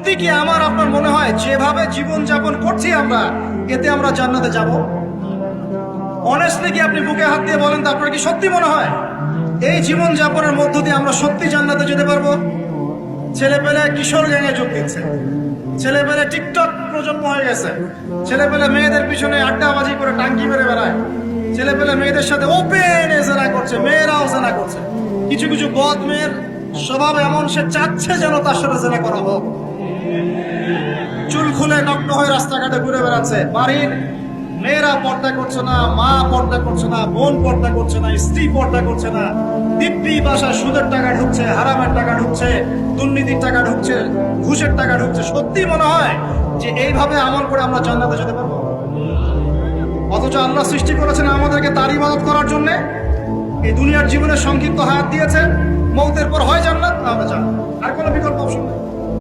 সত্যি কি আমার আপনার মনে হয় যেভাবে জীবন যাপন করছি আমরা, এতে আমরা জান্নাতে যাব? অনেস্টলি কি আপনি বুকে হাত দিয়ে বলেন তো, আপনার কি সত্যি মনে হয় এই জীবন যাপনের মধ্য দিয়ে আমরা সত্যি জান্নাতে যেতে পারবো? ছেলেপেলে কিশোর গ্যাংয়ে যোগ দিচ্ছে, ছেলেপেলে টিকটক প্রজন্ম হয়ে গেছে, ছেলেপেলে মেয়েদের পিছনে আড্ডাবাজি করে টাঙ্কি মেরে বেড়ায়, ছেলেপেলে মেয়েদের সাথে ওপেন জেনা করছে, মেয়েরাও জেনা করছে। কিছু কিছু বদ মেয়ের স্বভাব এমন, সে চাচ্ছে যেন তার সাথে জেনা করা হোক। চুল খুলে নগ্ন হয়ে রাস্তাঘাটে ঘুরে বেড়াচ্ছে। বাড়ির মেয়েরা পর্দা করছে না, মা পর্দা করছে না, বোন পর্দা করছে না, স্ত্রী পর্দা করছে না। দিব্যি বাসায় সুদের টাকা ঢুকছে, হারামের টাকা ঢুকছে, দুর্নীতির টাকা ঢুকছে, ঘুষের টাকা ঢুকছে। সত্যি মনে হয় যে এইভাবে আমল করে আমরা জান্নাতে যেতে পারবো? অথচ আল্লাহ সৃষ্টি করেছেন আমাদেরকে তার ইবাদত করার জন্য। এই দুনিয়ার জীবনের সংক্ষিপ্ত হায়াত দিয়েছেন, মৌতের পর হয় জান্নাত, আমরা জান্নাত, আর কোনো বিকল্প অপশন নেই।